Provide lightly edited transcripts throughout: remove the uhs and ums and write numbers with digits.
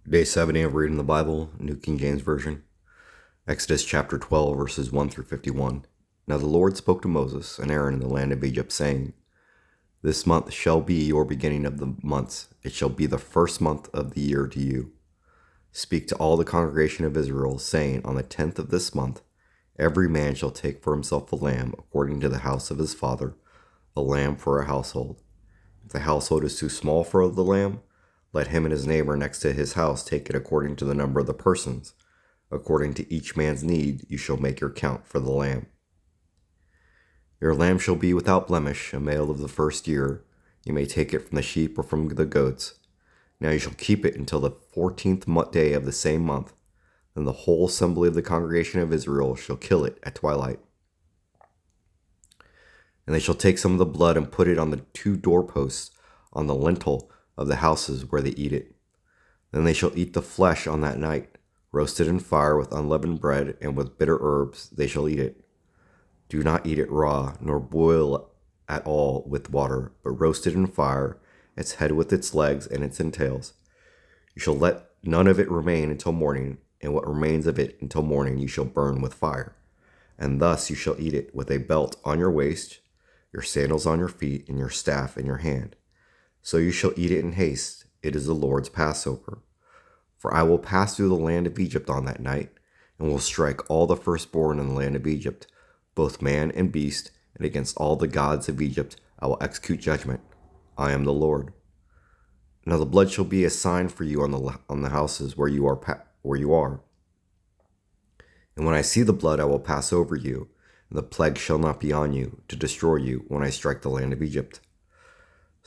Day 70 of reading the Bible, New King James Version. Exodus chapter 12, verses 1 through 51. Now the Lord spoke to Moses and Aaron in the land of Egypt, saying, This month shall be your beginning of the months. It shall be the first month of the year to you. Speak to all the congregation of Israel, saying, On the 10th of this month, every man shall take for himself a lamb, according to the house of his father, a lamb for a household. If the household is too small for the lamb, let him and his neighbor next to his house take it according to the number of the persons. According to each man's need, you shall make your count for the lamb. Your lamb shall be without blemish, a male of the first year. You may take it from the sheep or from the goats. Now you shall keep it until the 14th day of the same month. Then the whole assembly of the congregation of Israel shall kill it at twilight. And they shall take some of the blood and put it on the 2 doorposts on the lintel of the houses where they eat it. Then they shall eat the flesh on that night, roasted in fire with unleavened bread, and with bitter herbs they shall eat it. Do not eat it raw, nor boil at all with water, but roast it in fire, its head with its legs and its entrails. You shall let none of it remain until morning, and what remains of it until morning you shall burn with fire. And thus you shall eat it with a belt on your waist, your sandals on your feet, and your staff in your hand. So you shall eat it in haste. It is the Lord's Passover. For I will pass through the land of Egypt on that night, and will strike all the firstborn in the land of Egypt, both man and beast, and against all the gods of Egypt I will execute judgment. I am the Lord. Now the blood shall be a sign for you on the houses where you are. And when I see the blood, I will pass over you, and the plague shall not be on you, to destroy you when I strike the land of Egypt.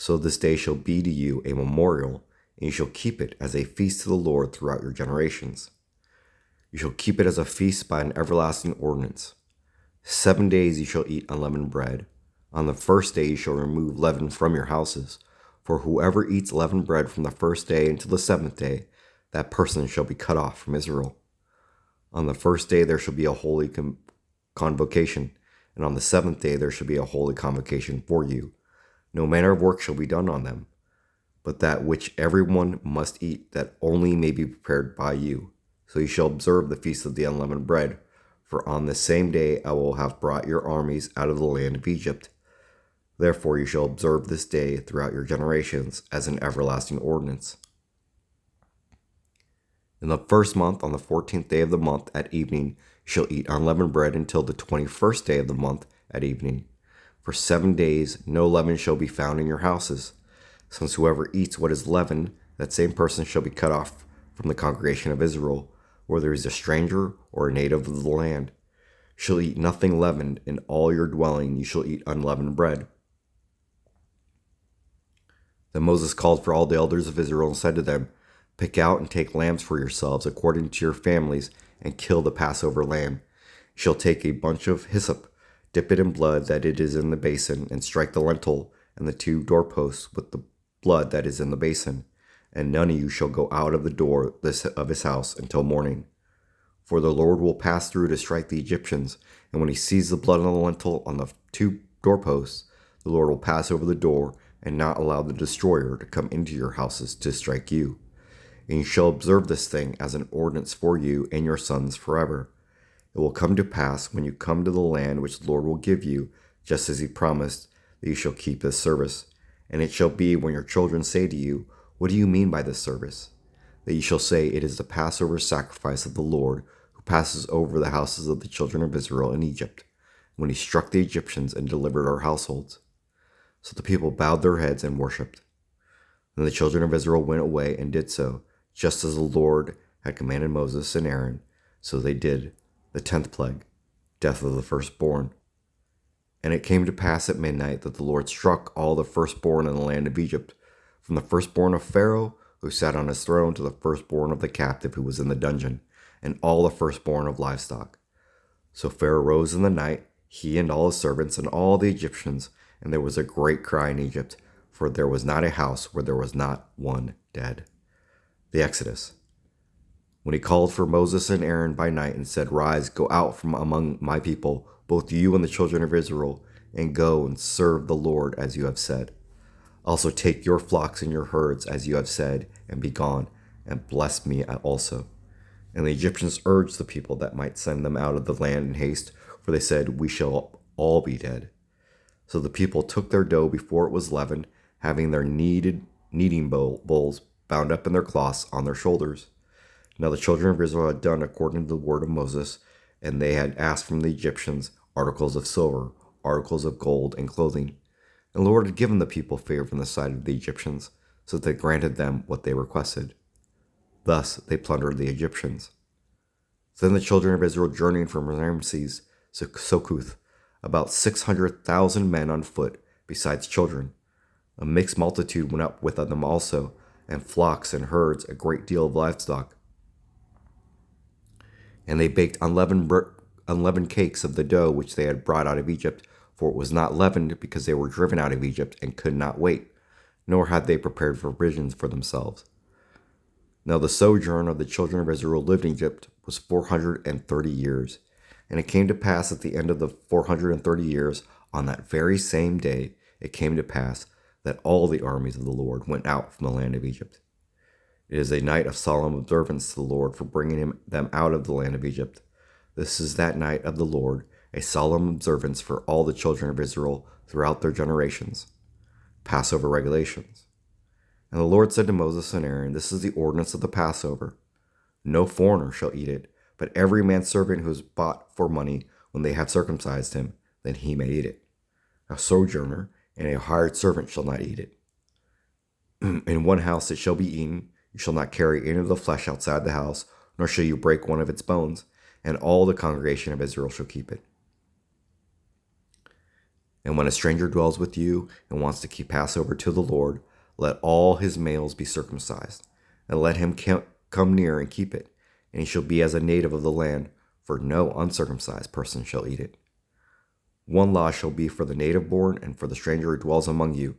So this day shall be to you a memorial, and you shall keep it as a feast to the Lord throughout your generations. You shall keep it as a feast by an everlasting ordinance. 7 days you shall eat unleavened bread. On the first day you shall remove leaven from your houses. For whoever eats leavened bread from the first day until the 7th day, that person shall be cut off from Israel. On the first day there shall be a holy convocation, and on the 7th day there shall be a holy convocation for you. No manner of work shall be done on them, but that which every one must eat, that only may be prepared by you. So you shall observe the feast of the unleavened bread, for on the same day I will have brought your armies out of the land of Egypt. Therefore you shall observe this day throughout your generations as an everlasting ordinance. In the first month, on the 14th day of the month at evening, you shall eat unleavened bread until the 21st day of the month at evening. For 7 days no leaven shall be found in your houses, since whoever eats what is leavened, that same person shall be cut off from the congregation of Israel, whether he is a stranger or a native of the land. You shall eat nothing leavened. In all your dwelling you shall eat unleavened bread. Then Moses called for all the elders of Israel and said to them, Pick out and take lambs for yourselves according to your families, and kill the Passover lamb. You shall take a bunch of hyssop, dip it in blood that it is in the basin, and strike the lintel and the 2 doorposts with the blood that is in the basin. And none of you shall go out of the door of his house until morning. For the Lord will pass through to strike the Egyptians, and when he sees the blood on the lintel on the 2 doorposts, the Lord will pass over the door and not allow the destroyer to come into your houses to strike you. And you shall observe this thing as an ordinance for you and your sons forever. It will come to pass when you come to the land which the Lord will give you, just as he promised, that you shall keep this service. And it shall be when your children say to you, What do you mean by this service? That you shall say, It is the Passover sacrifice of the Lord, who passes over the houses of the children of Israel in Egypt, when he struck the Egyptians and delivered our households. So the people bowed their heads and worshipped. Then the children of Israel went away and did so, just as the Lord had commanded Moses and Aaron. So they did. The 10th plague, death of the firstborn. And it came to pass at midnight that the Lord struck all the firstborn in the land of Egypt, from the firstborn of Pharaoh, who sat on his throne, to the firstborn of the captive who was in the dungeon, and all the firstborn of livestock. So Pharaoh rose in the night, he and all his servants, and all the Egyptians, and there was a great cry in Egypt, for there was not a house where there was not one dead. The Exodus. When he called for Moses and Aaron by night and said, Rise, go out from among my people, both you and the children of Israel, and go and serve the Lord as you have said. Also take your flocks and your herds as you have said, and be gone, and blessed me also. And the Egyptians urged the people that might send them out of the land in haste, for they said, We shall all be dead. So the people took their dough before it was leavened, having their kneading bowls bound up in their cloths on their shoulders. Now the children of Israel had done according to the word of Moses, and they had asked from the Egyptians articles of silver, articles of gold, and clothing. And the Lord had given the people favor in the sight of the Egyptians, so that they granted them what they requested. Thus they plundered the Egyptians. Then the children of Israel journeyed from Ramses to Succoth, about 600,000 men on foot, besides children. A mixed multitude went up with them also, and flocks and herds, a great deal of livestock. And they baked unleavened cakes of the dough which they had brought out of Egypt, for it was not leavened, because they were driven out of Egypt and could not wait, nor had they prepared provisions for themselves. Now the sojourn of the children of Israel lived in Egypt was 430 years. And it came to pass at the end of the 430 years, on that very same day, it came to pass that all the armies of the Lord went out from the land of Egypt. It is a night of solemn observance to the Lord for bringing them out of the land of Egypt. This is that night of the Lord, a solemn observance for all the children of Israel throughout their generations. Passover regulations. And the Lord said to Moses and Aaron, This is the ordinance of the Passover. No foreigner shall eat it, but every manservant who is bought for money when they have circumcised him, then he may eat it. A sojourner and a hired servant shall not eat it. In one house it shall be eaten. You shall not carry any of the flesh outside the house, nor shall you break one of its bones, and all the congregation of Israel shall keep it. And when a stranger dwells with you and wants to keep Passover to the Lord, let all his males be circumcised, and let him come near and keep it, and he shall be as a native of the land, for no uncircumcised person shall eat it. One law shall be for the native born and for the stranger who dwells among you.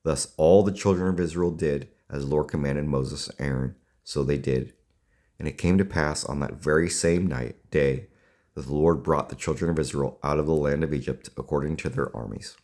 Thus all the children of Israel did, as the Lord commanded Moses and Aaron, so they did. And it came to pass on that very same day that the Lord brought the children of Israel out of the land of Egypt according to their armies.